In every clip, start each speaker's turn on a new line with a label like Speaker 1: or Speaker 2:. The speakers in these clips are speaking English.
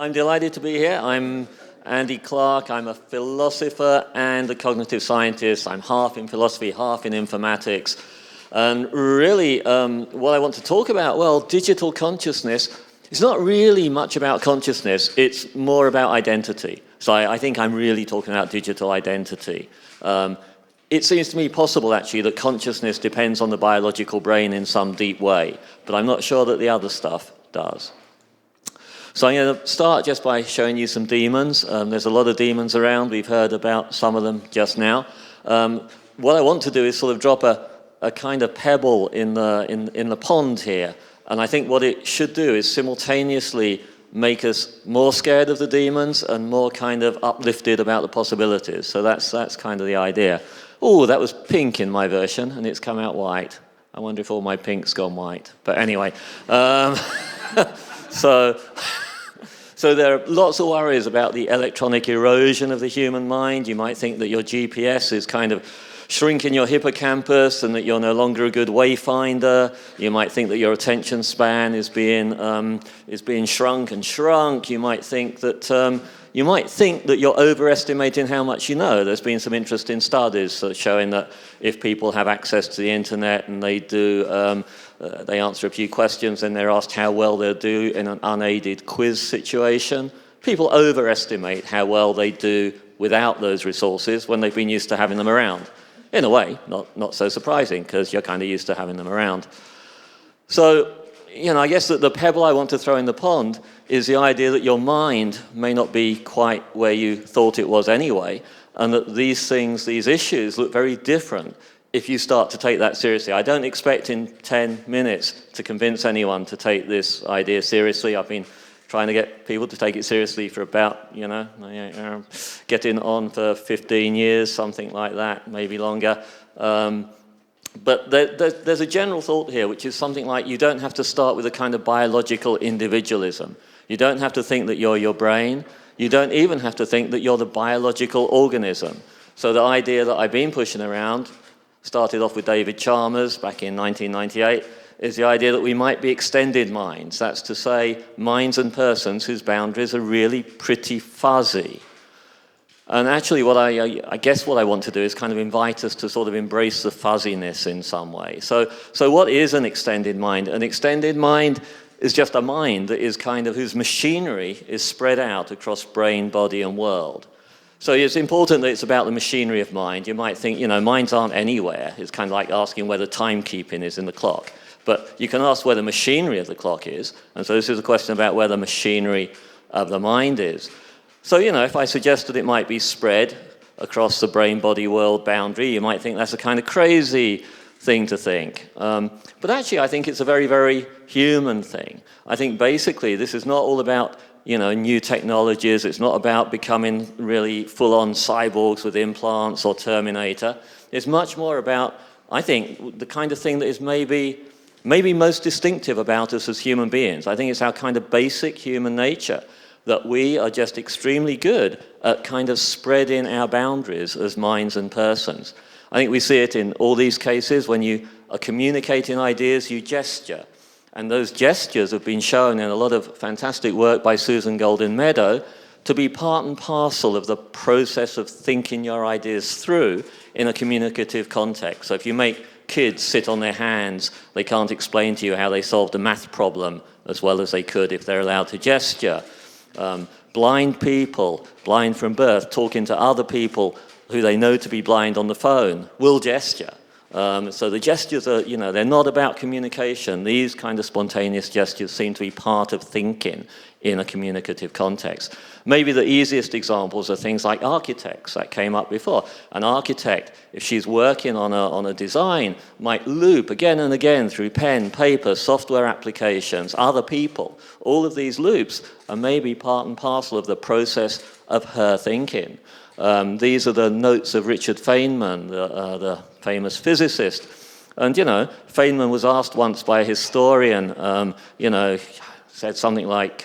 Speaker 1: I'm delighted to be here. I'm Andy Clark. I'm a philosopher and a cognitive scientist. I'm half in philosophy, half in informatics. And really, what I want to talk about, well, digital consciousness, it's not really much about consciousness. It's more about identity. So I think I'm really talking about digital identity. It seems to me possible, actually, that consciousness depends on the biological brain in some deep way, but I'm not sure that the other stuff does. So I'm going to start just by showing you some demons. There's a lot of demons around. We've heard about some of them just now. What I want to do is sort of drop a kind of pebble in the pond here, and I think what it should do is simultaneously make us more scared of the demons and more kind of uplifted about the possibilities. So that's kind of the idea. Oh, that was pink in my version, and it's come out white. I wonder if all my pink's gone white. But anyway, so there are lots of worries about the electronic erosion of the human mind. You might think that your GPS is kind of shrinking your hippocampus and that you're no longer a good wayfinder. You might think that your attention span is being shrunk and shrunk. You might think that you're overestimating how much you know. There's been some interesting studies showing that if people have access to the internet and they answer a few questions and they're asked how well they'll do in an unaided quiz situation, people overestimate how well they do without those resources when they've been used to having them around. In a way, not so surprising, because you're kind of used to having them around. So, I guess that the pebble I want to throw in the pond is the idea that your mind may not be quite where you thought it was anyway, and that these issues look very different if you start to take that seriously. I don't expect in 10 minutes to convince anyone to take this idea seriously. I've been trying to get people to take it seriously for about, getting on for 15 years, something like that, maybe longer. But there's a general thought here, which is something like you don't have to start with a kind of biological individualism. You don't have to think that you're your brain. You don't even have to think that you're the biological organism. So the idea that I've been pushing around, started off with David Chalmers back in 1998, is the idea that we might be extended minds. That's to say, minds and persons whose boundaries are really pretty fuzzy. And actually, I guess what I want to do is kind of invite us to sort of embrace the fuzziness in some way. So what is an extended mind? An extended mind is just a mind that is kind of, whose machinery is spread out across brain, body, and world. So it's important that it's about the machinery of mind. You might think, minds aren't anywhere. It's kind of like asking where the timekeeping is in the clock. But you can ask where the machinery of the clock is. And so this is a question about where the machinery of the mind is. So, if I suggested it might be spread across the brain-body-world boundary, you might think that's a kind of crazy thing to think. But actually, I think it's a very, very human thing. I think basically this is not all about, new technologies. It's not about becoming really full-on cyborgs with implants or Terminator. It's much more about, I think, the kind of thing that is maybe most distinctive about us as human beings. I think it's our kind of basic human nature, that we are just extremely good at kind of spreading our boundaries as minds and persons. I think we see it in all these cases. When you are communicating ideas, you gesture. And those gestures have been shown in a lot of fantastic work by Susan Goldin Meadow to be part and parcel of the process of thinking your ideas through in a communicative context. So if you make kids sit on their hands, they can't explain to you how they solved a math problem as well as they could if they're allowed to gesture. Blind people, blind from birth, talking to other people who they know to be blind on the phone, will gesture. So the gestures are, they're not about communication. These kind of spontaneous gestures seem to be part of thinking in a communicative context. Maybe the easiest examples are things like architects that came up before. An architect, if she's working on a design, might loop again and again through pen, paper, software applications, other people. All of these loops are maybe part and parcel of the process of her thinking. These are the notes of Richard Feynman, the famous physicist. And, Feynman was asked once by a historian, said something like,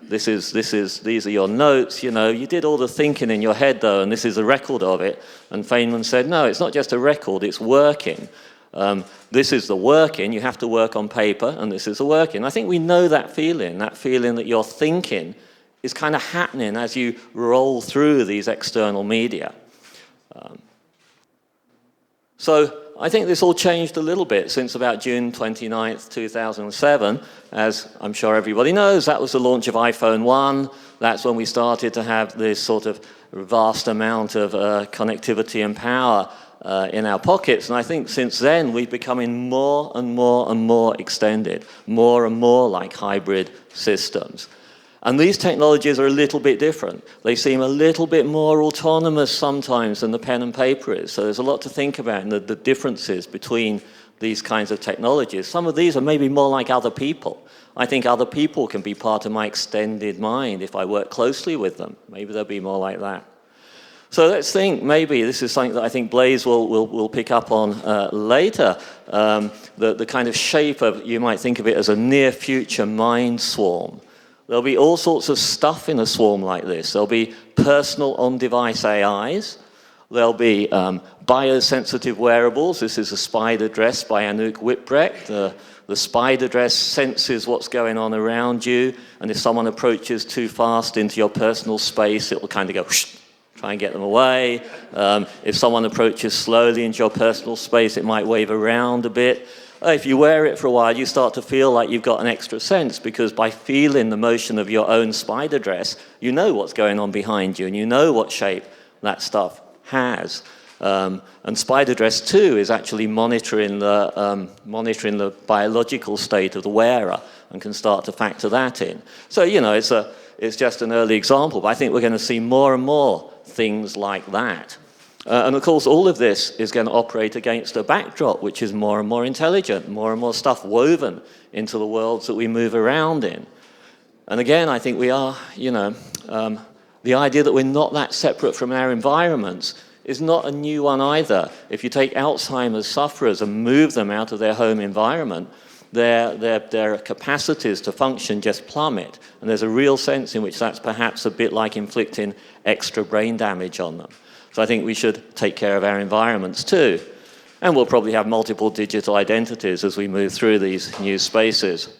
Speaker 1: these are your notes, you did all the thinking in your head though, and this is a record of it. And Feynman said, no, it's not just a record, it's working. This is the working, you have to work on paper, and this is the working. I think we know that feeling that you're thinking is kind of happening as you roll through these external media. So I think this all changed a little bit since about June 29th, 2007. As I'm sure everybody knows, that was the launch of iPhone 1. That's when we started to have this sort of vast amount of connectivity and power in our pockets. And I think since then, we've becoming more and more and more extended, more and more like hybrid systems. And these technologies are a little bit different. They seem a little bit more autonomous sometimes than the pen and paper is. So there's a lot to think about in the differences between these kinds of technologies. Some of these are maybe more like other people. I think other people can be part of my extended mind if I work closely with them. Maybe they'll be more like that. So let's think, maybe this is something that I think Blaise will pick up on later, the kind of shape of, you might think of it as a near future mind swarm. There'll be all sorts of stuff in a swarm like this. There'll be personal on-device AIs. There'll be biosensitive wearables. This is a spider dress by Anouk Whitbrecht. The spider dress senses what's going on around you, and if someone approaches too fast into your personal space, it will kind of go whoosh, try and get them away. If someone approaches slowly into your personal space, it might wave around a bit. If you wear it for a while, you start to feel like you've got an extra sense, because by feeling the motion of your own spider dress, you know what's going on behind you, and you know what shape that stuff has. And spider dress 2 is actually monitoring the biological state of the wearer and can start to factor that in. So, you know, it's just an early example, but I think we're going to see more and more things like that. And of course, all of this is going to operate against a backdrop which is more and more intelligent, more and more stuff woven into the worlds that we move around in. And again, I think we are, you know, the idea that we're not that separate from our environments is not a new one either. If you take Alzheimer's sufferers and move them out of their home environment, their capacities to function just plummet. And there's a real sense in which that's perhaps a bit like inflicting extra brain damage on them. So I think we should take care of our environments too. And we'll probably have multiple digital identities as we move through these new spaces.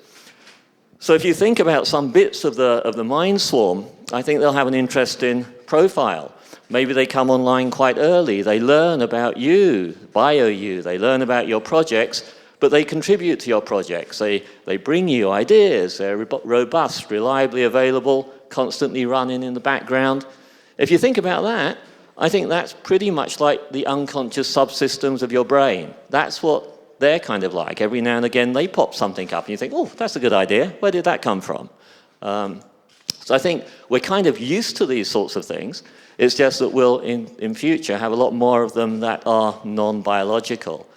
Speaker 1: So if you think about some bits of the mind swarm, I think they'll have an interesting profile. Maybe they come online quite early. They learn about you, bio-you. They learn about your projects, but they contribute to your projects. They bring you ideas. They're robust, reliably available, constantly running in the background. If you think about that, I think that's pretty much like the unconscious subsystems of your brain. That's what they're kind of like. Every now and again, they pop something up, and you think, oh, that's a good idea. Where did that come from? So I think we're kind of used to these sorts of things. It's just that we'll, in future, have a lot more of them that are non-biological.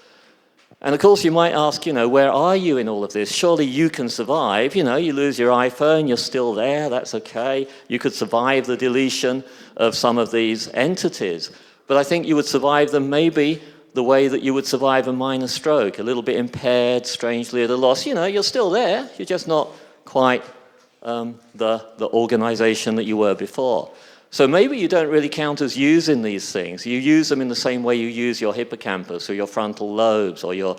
Speaker 1: And of course, you might ask, you know, where are you in all of this? Surely you can survive. You know, you lose your iPhone, you're still there, that's okay. You could survive the deletion of some of these entities. But I think you would survive them maybe the way that you would survive a minor stroke, a little bit impaired, strangely at a loss. You know, you're still there, you're just not quite the organization that you were before. So maybe you don't really count as using these things. You use them in the same way you use your hippocampus or your frontal lobes or your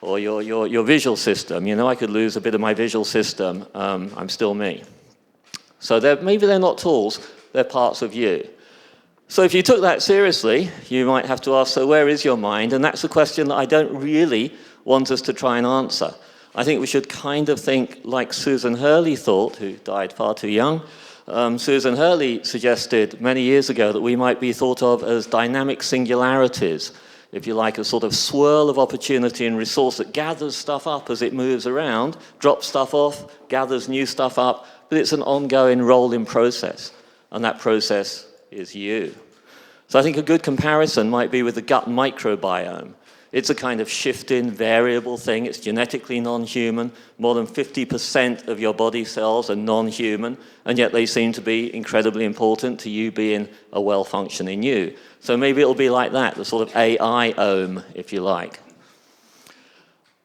Speaker 1: visual system. You know, I could lose a bit of my visual system. I'm still me. So maybe they're not tools, they're parts of you. So if you took that seriously, you might have to ask, so where is your mind? And that's a question that I don't really want us to try and answer. I think we should kind of think like Susan Hurley thought, who died far too young. Susan Hurley suggested many years ago that we might be thought of as dynamic singularities, if you like, a sort of swirl of opportunity and resource that gathers stuff up as it moves around, drops stuff off, gathers new stuff up, but it's an ongoing rolling process, and that process is you. So I think a good comparison might be with the gut microbiome. It's a kind of shifting, variable thing. It's genetically non-human. More than 50% of your body cells are non-human, and yet they seem to be incredibly important to you being a well-functioning you. So maybe it'll be like that, the sort of AI-ome, if you like.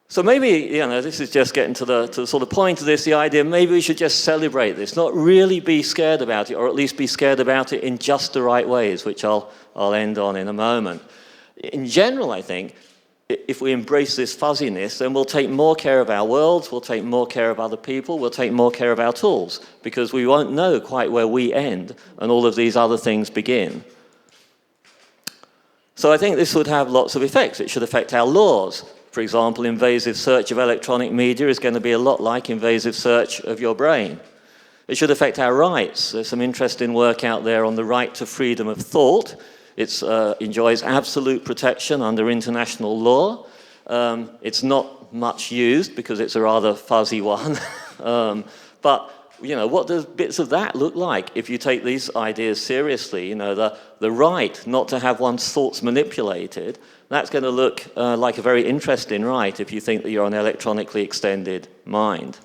Speaker 1: So maybe, you know, this is just getting to the sort of point of this, the idea, maybe we should just celebrate this, not really be scared about it, or at least be scared about it in just the right ways, which I'll end on in a moment. In general, I think, if we embrace this fuzziness, then we'll take more care of our worlds, we'll take more care of other people, we'll take more care of our tools, because we won't know quite where we end and all of these other things begin. So I think this would have lots of effects. It should affect our laws. For example, invasive search of electronic media is going to be a lot like invasive search of your brain. It should affect our rights. There's some interesting work out there on the right to freedom of thought. It enjoys absolute protection under international law. It's not much used because it's a rather fuzzy one. But you know, what does bits of that look like if you take these ideas seriously? You know, the right not to have one's thoughts manipulated, that's going to look like a very interesting right if you think that you're an electronically extended mind.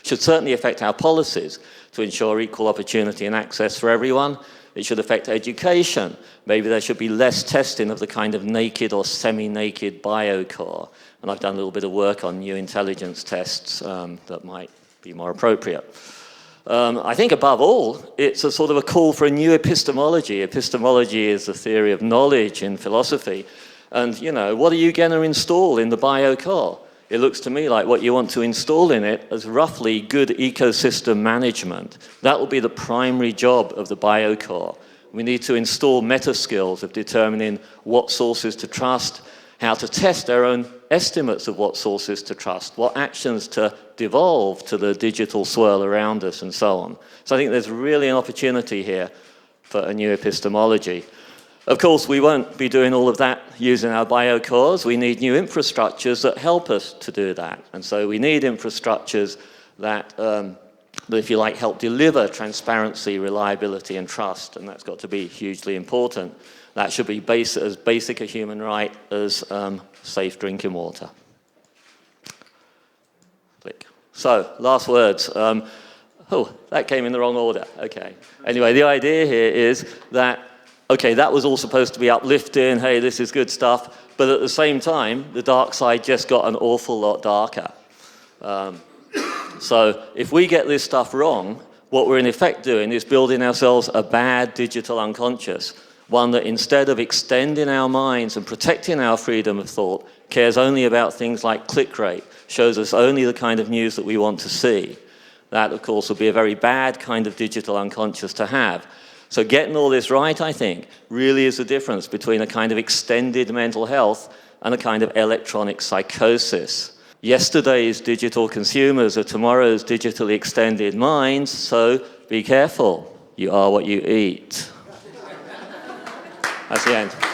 Speaker 1: Should certainly affect our policies to ensure equal opportunity and access for everyone. It should affect education. Maybe there should be less testing of the kind of naked or semi-naked biocore. And I've done a little bit of work on new intelligence tests that might be more appropriate. I think above all, it's a sort of a call for a new epistemology. Epistemology is the theory of knowledge in philosophy. And, you know, what are you going to install in the biocore? It looks to me like what you want to install in it is roughly good ecosystem management. That will be the primary job of the biocore. We need to install meta skills of determining what sources to trust, how to test our own estimates of what sources to trust, what actions to devolve to the digital swirl around us, and so on. So I think there's really an opportunity here for a new epistemology. Of course, we won't be doing all of that using our biocores. We need new infrastructures that help us to do that. And so we need infrastructures that, if you like, help deliver transparency, reliability, and trust. And that's got to be hugely important. That should be as basic a human right as safe drinking water. Click. So, last words. Oh, that came in the wrong order. Okay. Anyway, the idea here is that okay, that was all supposed to be uplifting, hey, this is good stuff, but at the same time, the dark side just got an awful lot darker. So if we get this stuff wrong, what we're in effect doing is building ourselves a bad digital unconscious, one that instead of extending our minds and protecting our freedom of thought, cares only about things like click rate, shows us only the kind of news that we want to see. That, of course, will be a very bad kind of digital unconscious to have. So getting all this right, I think, really is the difference between a kind of extended mental health and a kind of electronic psychosis. Yesterday's digital consumers are tomorrow's digitally extended minds, so be careful. You are what you eat. That's the end.